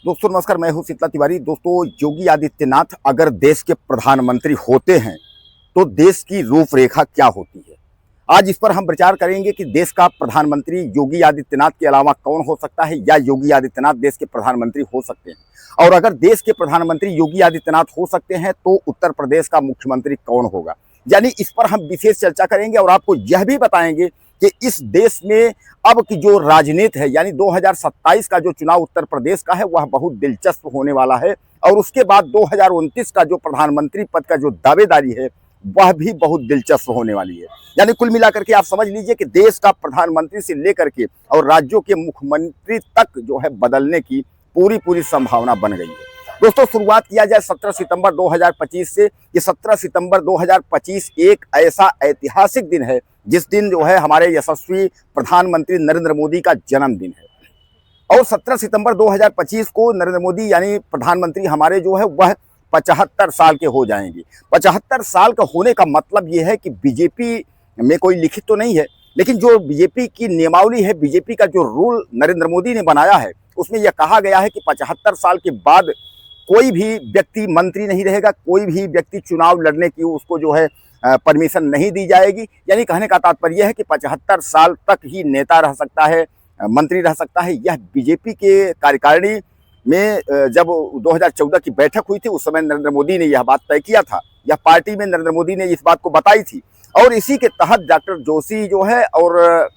दोस्तों नमस्कार, मैं हूं शीतला तिवारी। दोस्तों, योगी आदित्यनाथ अगर देश के प्रधानमंत्री होते हैं तो देश की रूपरेखा क्या होती है। आज इस पर हम विचार करेंगे कि देश का प्रधानमंत्री योगी आदित्यनाथ के अलावा कौन हो सकता है, या योगी आदित्यनाथ देश के प्रधानमंत्री हो सकते हैं। और अगर देश के प्रधानमंत्री योगी आदित्यनाथ हो सकते हैं तो उत्तर प्रदेश का मुख्यमंत्री कौन होगा, यानी इस पर हम विशेष चर्चा करेंगे। और आपको यह भी बताएंगे कि इस देश में अब की जो राजनीति है, यानी 2027 का जो चुनाव उत्तर प्रदेश का है, वह बहुत दिलचस्प होने वाला है। और उसके बाद 2029 का जो प्रधानमंत्री पद का जो दावेदारी है, वह भी बहुत दिलचस्प होने वाली है। यानी कुल मिलाकर के आप समझ लीजिए कि देश का प्रधानमंत्री से लेकर के और राज्यों के मुख्यमंत्री तक जो है बदलने की पूरी संभावना बन गई है। दोस्तों, शुरुआत किया जाए 17 सितंबर 2025 से। कि 17 सितंबर 2025 एक ऐसा ऐतिहासिक दिन है जिस दिन जो है हमारे यशस्वी प्रधानमंत्री नरेंद्र मोदी का जन्मदिन है। और 17 सितंबर 2025 को नरेंद्र मोदी यानी प्रधानमंत्री हमारे जो है वह 75 साल के हो जाएंगे। 75 साल का होने का मतलब ये है कि बीजेपी में कोई लिखित तो नहीं है, लेकिन जो बीजेपी की नियमावली है, बीजेपी का जो रूल नरेंद्र मोदी ने बनाया है, उसमें यह कहा गया है कि 75 साल के बाद कोई भी व्यक्ति मंत्री नहीं रहेगा, कोई भी व्यक्ति चुनाव लड़ने की उसको जो है परमिशन नहीं दी जाएगी। यानी कहने का तात्पर्य है कि 75 साल तक ही नेता रह सकता है, मंत्री रह सकता है। यह बीजेपी के कार्यकारिणी में जब 2014 की बैठक हुई थी, उस समय नरेंद्र मोदी ने यह बात तय किया था। यह पार्टी में नरेंद्र मोदी ने इस बात को बताई थी। और इसी के तहत डॉक्टर जोशी जो है और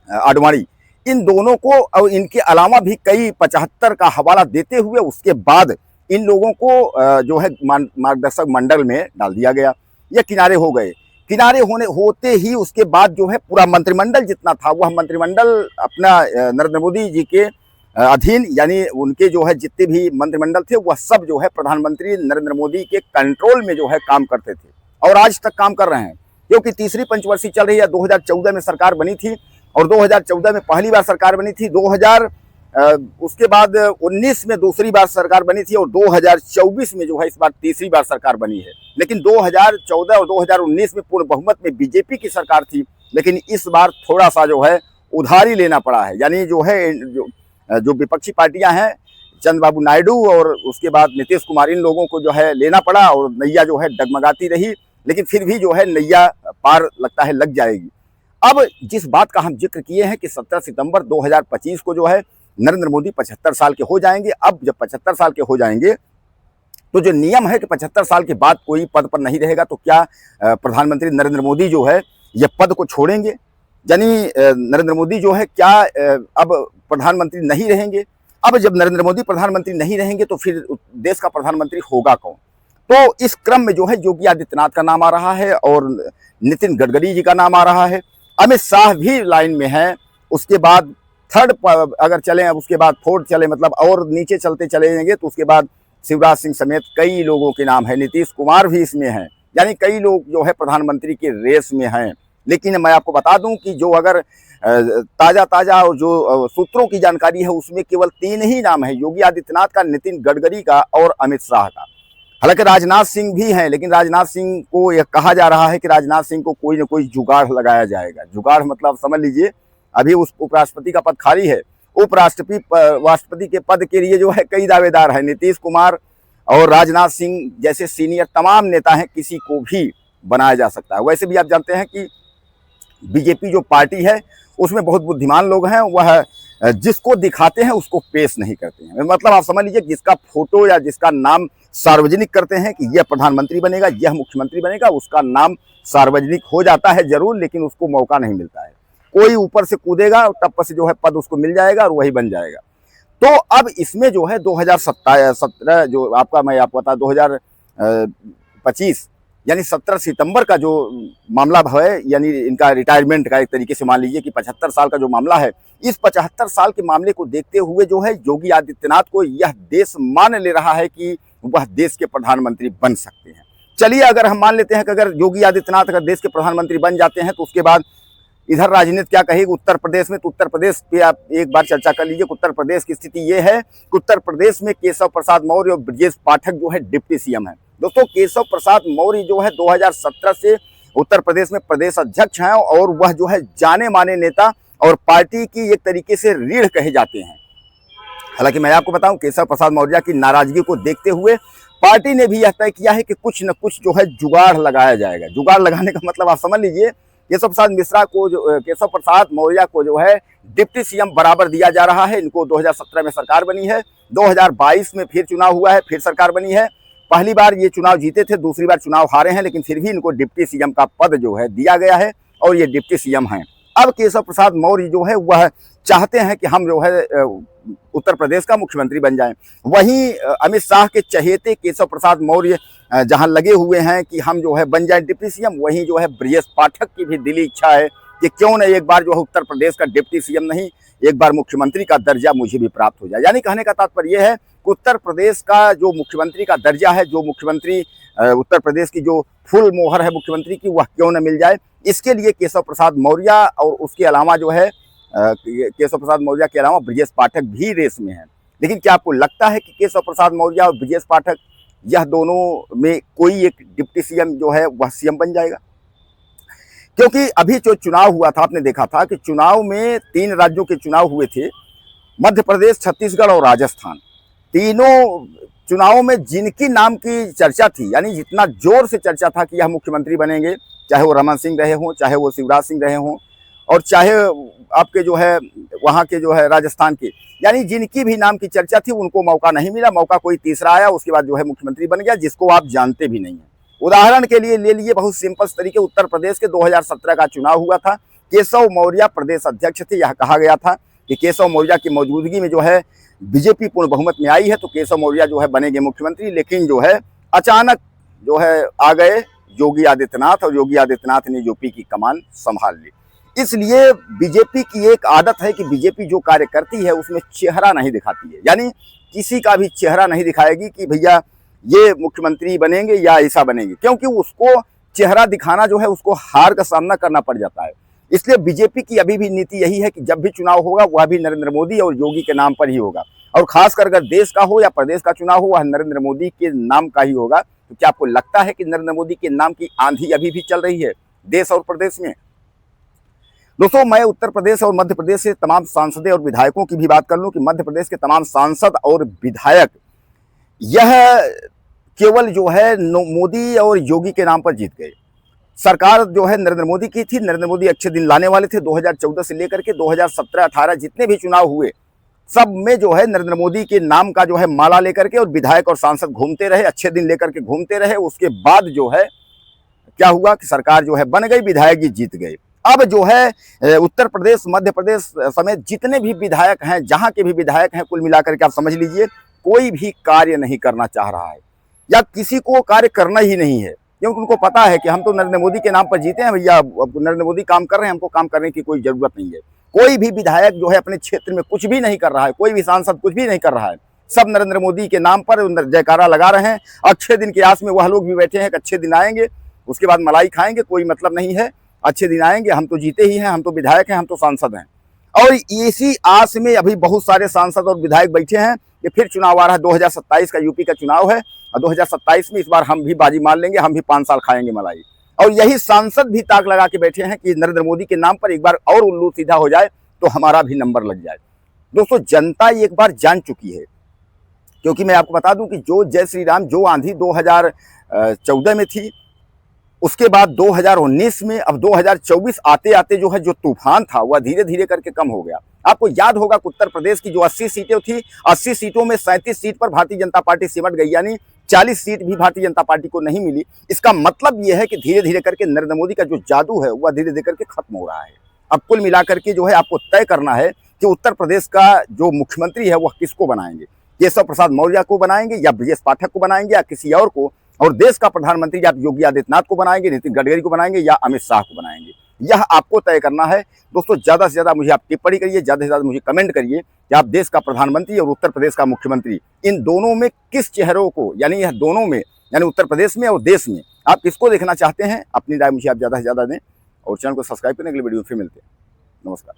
आडवाणी, इन दोनों को और इनके अलावा भी कई 75 का हवाला देते हुए उसके बाद इन लोगों को जो है मार्गदर्शक मंडल में डाल दिया गया। ये किनारे हो गए। किनारे होते ही उसके बाद जो है पूरा मंत्रिमंडल जितना था, वह मंत्रिमंडल अपना नरेंद्र मोदी जी के अधीन, यानी उनके जो है जितने भी मंत्रिमंडल थे वह सब जो है प्रधानमंत्री नरेंद्र मोदी के कंट्रोल में जो है काम करते थे और आज तक काम कर रहे हैं। क्योंकि तीसरी पंचवर्षीय चल रही है। 2014 में सरकार बनी थी और 2014 में पहली बार सरकार बनी थी। उसके बाद 19 में दूसरी बार सरकार बनी थी और 2024 में जो है इस बार तीसरी बार सरकार बनी है। लेकिन 2014 और 2019 में पूर्ण बहुमत में बीजेपी की सरकार थी, लेकिन इस बार थोड़ा सा जो है उधारी लेना पड़ा है। यानी जो है जो विपक्षी पार्टियां हैं, चंद्रबाबू नायडू और उसके बाद नीतीश कुमार, इन लोगों को जो है लेना पड़ा और नैया जो है डगमगाती रही। लेकिन फिर भी जो है नैया पार लगता है लग जाएगी। अब जिस बात का हम जिक्र किए हैं कि 17 सितंबर 2025 को जो है नरेंद्र मोदी 75 साल के हो जाएंगे। अब जब 75 साल के हो जाएंगे तो जो नियम है कि 75 साल के बाद कोई पद पर नहीं रहेगा, तो क्या प्रधानमंत्री नरेंद्र मोदी जो है यह पद को छोड़ेंगे? यानी नरेंद्र मोदी जो है क्या अब प्रधानमंत्री नहीं रहेंगे? अब जब नरेंद्र मोदी प्रधानमंत्री नहीं रहेंगे तो फिर देश का प्रधानमंत्री होगा कौन? तो इस क्रम में जो है योगी आदित्यनाथ का नाम आ रहा है और नितिन गडकरी जी का नाम आ रहा है। अमित शाह भी लाइन में है। उसके बाद थर्ड अगर चलें, उसके बाद फोर्थ चले, मतलब और नीचे चलते चले जाएंगे तो उसके बाद शिवराज सिंह समेत कई लोगों के नाम है। नीतीश कुमार भी इसमें हैं। यानी कई लोग जो है प्रधानमंत्री के रेस में हैं। लेकिन मैं आपको बता दूं कि जो अगर ताज़ा और जो सूत्रों की जानकारी है, उसमें केवल 3 ही नाम है, योगी आदित्यनाथ का, नितिन गडकरी का और अमित शाह का। हालांकि राजनाथ सिंह भी हैं, लेकिन राजनाथ सिंह को यह कहा जा रहा है कि राजनाथ सिंह को कोई न कोई जुगाड़ लगाया जाएगा। जुगाड़ मतलब समझ लीजिए, अभी उस उपराष्ट्रपति का पद खाली है। राष्ट्रपति के पद के लिए जो है कई दावेदार हैं। नीतीश कुमार और राजनाथ सिंह जैसे सीनियर तमाम नेता हैं, किसी को भी बनाया जा सकता है। वैसे भी आप जानते हैं कि बीजेपी जो पार्टी है उसमें बहुत बुद्धिमान लोग हैं। वह जिसको दिखाते हैं उसको पेश नहीं करते हैं। मतलब आप समझ लीजिए, जिसका फोटो या जिसका नाम सार्वजनिक करते हैं कि यह प्रधानमंत्री बनेगा, यह मुख्यमंत्री बनेगा, उसका नाम सार्वजनिक हो जाता है जरूर, लेकिन उसको मौका नहीं मिलता है। कोई ऊपर से कूदेगा और तब से जो है पद उसको मिल जाएगा और वही बन जाएगा। तो अब इसमें जो है 2017 जो आपका, मैं आपको बता 2025 यानी 17 सितंबर का जो मामला है, यानी इनका रिटायरमेंट का, एक तरीके से मान लीजिए कि 75 साल का जो मामला है, इस 75 साल के मामले को देखते हुए जो है योगी आदित्यनाथ को यह देश मान ले रहा है कि वह देश के प्रधानमंत्री बन सकते हैं। चलिए, अगर हम मान लेते हैं कि अगर योगी आदित्यनाथ अगर देश के प्रधानमंत्री बन जाते हैं तो उसके बाद इधर राजनीति क्या कहेगी उत्तर प्रदेश में। तो उत्तर प्रदेश पे आप एक बार चर्चा कर लीजिए। उत्तर प्रदेश की स्थिति ये है कि उत्तर प्रदेश में केशव प्रसाद मौर्य और ब्रजेश पाठक जो है डिप्टी सीएम है। दोस्तों, केशव प्रसाद मौर्य जो है 2017 से उत्तर प्रदेश में प्रदेश अध्यक्ष हैं और वह जो है जाने माने नेता और पार्टी की एक तरीके से रीढ़ कहे जाते हैं। हालांकि मैं आपको बताऊं, केशव प्रसाद मौर्य की नाराजगी को देखते हुए पार्टी ने भी यह तय किया है कि कुछ न कुछ जो है जुगाड़ लगाया जाएगा। जुगाड़ लगाने का मतलब आप समझ लीजिए, केशव प्रसाद मौर्य को जो है डिप्टी सीएम बराबर दिया जा रहा है। इनको 2017 में सरकार बनी है, 2022 में फिर चुनाव हुआ है, फिर सरकार बनी है। पहली बार ये चुनाव जीते थे, दूसरी बार चुनाव हारे हैं, लेकिन फिर भी इनको डिप्टी सीएम का पद जो है दिया गया है और ये डिप्टी सीएम हैं। अब केशव प्रसाद मौर्य जो है वह चाहते हैं कि हम जो है उत्तर प्रदेश का मुख्यमंत्री बन जाएं। वहीं अमित शाह के चहेते केशव प्रसाद मौर्य जहां लगे हुए हैं कि हम जो है बन जाए डिप्टी सीएम, वहीं जो है ब्रजेश पाठक की भी दिली इच्छा है कि क्यों न एक बार जो है उत्तर प्रदेश का डिप्टी सीएम नहीं, एक बार मुख्यमंत्री का दर्जा मुझे भी प्राप्त हो जाए। यानी कहने का तात्पर्य यह है कि उत्तर प्रदेश का जो मुख्यमंत्री का दर्जा है, जो मुख्यमंत्री उत्तर प्रदेश की जो फुल मोहर है मुख्यमंत्री की, वह क्यों न मिल जाए। इसके लिए केशव प्रसाद मौर्य और उसके अलावा जो है केशव प्रसाद मौर्य के अलावा ब्रजेश पाठक भी रेस में हैं। लेकिन क्या आपको लगता है कि केशव प्रसाद मौर्य और ब्रजेश पाठक यह दोनों में कोई एक डिप्टी सीएम जो है वह सीएम बन जाएगा? क्योंकि अभी जो चुनाव हुआ था, आपने देखा था कि चुनाव में 3 राज्यों के चुनाव हुए थे, मध्य प्रदेश, छत्तीसगढ़ और राजस्थान। तीनों चुनावों में जिनकी नाम की चर्चा थी, यानी जितना जोर से चर्चा था कि यह मुख्यमंत्री बनेंगे, चाहे वो रमन सिंह रहे हों, चाहे वो शिवराज सिंह रहे हों, और चाहे आपके जो है वहाँ के जो है राजस्थान के, यानी जिनकी भी नाम की चर्चा थी उनको मौका नहीं मिला। मौका कोई तीसरा आया, उसके बाद जो है मुख्यमंत्री बन गया, जिसको आप जानते भी नहीं हैं। उदाहरण के लिए ले लिए बहुत सिंपल तरीके, उत्तर प्रदेश के 2017 का चुनाव हुआ था। केशव मौर्य प्रदेश अध्यक्ष थे। यह कहा गया था कि केशव मौर्य की मौजूदगी में जो है बीजेपी पूर्ण बहुमत में आई है, तो केशव मौर्य जो है बनेंगे मुख्यमंत्री। लेकिन जो है अचानक जो है आ गए योगी आदित्यनाथ, और योगी आदित्यनाथ ने यूपी की कमान संभाल ली। इसलिए बीजेपी की एक आदत है कि बीजेपी जो कार्य करती है उसमें चेहरा नहीं दिखाती है, यानी किसी का भी चेहरा नहीं दिखाएगी कि भैया ये मुख्यमंत्री बनेंगे या ऐसा बनेंगे, क्योंकि उसको चेहरा दिखाना जो है उसको हार का सामना करना पड़ जाता है। इसलिए बीजेपी की अभी भी नीति यही है कि जब भी चुनाव होगा वह भी नरेंद्र मोदी और योगी के नाम पर ही होगा, और खासकर अगर देश का हो या प्रदेश का चुनाव हो वह नरेंद्र मोदी के नाम का ही होगा। तो क्या आपको लगता है कि नरेंद्र मोदी के नाम की आंधी अभी भी चल रही है देश और प्रदेश में? दोस्तों, मैं उत्तर प्रदेश और मध्य प्रदेश से तमाम सांसदों और विधायकों की भी बात कर लूं कि मध्य प्रदेश के तमाम सांसद और विधायक यह केवल जो है मोदी और योगी के नाम पर जीत गए। सरकार जो है नरेंद्र मोदी की थी, नरेंद्र मोदी अच्छे दिन लाने वाले थे। 2014 से लेकर के 2017-18 जितने भी चुनाव हुए, सब में जो है नरेंद्र मोदी के नाम का जो है माला लेकर के और विधायक और सांसद घूमते रहे, अच्छे दिन लेकर के घूमते रहे। उसके बाद जो है क्या हुआ कि सरकार जो है बन गई, विधायक जी जीत गए। अब जो है उत्तर प्रदेश, मध्य प्रदेश समेत जितने भी विधायक हैं, जहां के भी विधायक हैं, कुल मिलाकर के आप समझ लीजिए कोई भी कार्य नहीं करना चाह रहा है, या किसी को कार्य करना ही नहीं है, क्योंकि उनको पता है कि हम तो नरेंद्र मोदी के नाम पर जीते हैं भैया, नरेंद्र मोदी काम कर रहे हैं, हमको काम करने की कोई जरूरत नहीं है। कोई भी विधायक जो है अपने क्षेत्र में कुछ भी नहीं कर रहा है, कोई भी सांसद कुछ भी नहीं कर रहा है, सब नरेंद्र मोदी के नाम पर जयकारा लगा रहे हैं। अच्छे दिन की आस में वह लोग भी बैठे हैं कि अच्छे दिन आएंगे, उसके बाद मलाई खाएंगे, कोई मतलब नहीं है, अच्छे दिन आएंगे, हम तो जीते ही हैं, हम तो विधायक हैं, हम तो सांसद हैं। और इसी आस में अभी बहुत सारे सांसद और विधायक बैठे हैं कि फिर चुनाव आ रहा है, 2027 का यूपी का चुनाव है, और 2027 में इस बार हम भी बाजी मार लेंगे, हम भी 5 साल खाएंगे मलाई। और यही सांसद भी ताक लगा के बैठे हैं कि नरेंद्र मोदी के नाम पर एक बार और उल्लू सीधा हो जाए तो हमारा भी नंबर लग जाए। दोस्तों, जनता एक बार जान चुकी है, क्योंकि मैं आपको बता दूं कि जो जय श्री राम, जो आंधी 2014 में थी, उसके बाद 2019 में, अब 2024 आते आते जो है जो तूफान था वह धीरे धीरे करके कम हो गया। आपको याद होगा कि उत्तर प्रदेश की जो 80 सीटें थी, 80 सीटों में 37 सीट पर भारतीय जनता पार्टी सिमट गई, यानी 40 सीट भी भारतीय जनता पार्टी को नहीं मिली। इसका मतलब यह है कि धीरे धीरे करके नरेंद्र मोदी का जो जादू है वह धीरे धीरे करके खत्म हो रहा है। अब कुल मिलाकर के जो है आपको तय करना है कि उत्तर प्रदेश का जो मुख्यमंत्री है वह किसको बनाएंगे, केशव प्रसाद मौर्य को बनाएंगे या ब्रजेश पाठक को बनाएंगे या किसी और को, और देश का प्रधानमंत्री या योगी आदित्यनाथ को बनाएंगे, नितिन गडकरी को बनाएंगे या अमित शाह को बनाएंगे, यह आपको तय करना है। दोस्तों, ज़्यादा से ज़्यादा मुझे आप टिप्पणी करिए, ज़्यादा से ज़्यादा मुझे कमेंट करिए कि आप देश का प्रधानमंत्री और उत्तर प्रदेश का मुख्यमंत्री, इन दोनों में किस चेहरों को, यानी यह दोनों में, यानी उत्तर प्रदेश में और देश में आप किसको देखना चाहते हैं। अपनी राय मुझे आप ज़्यादा से ज़्यादा दें, और चैनल को सब्सक्राइब करने के लिए वीडियो फिर मिलते हैं। नमस्कार।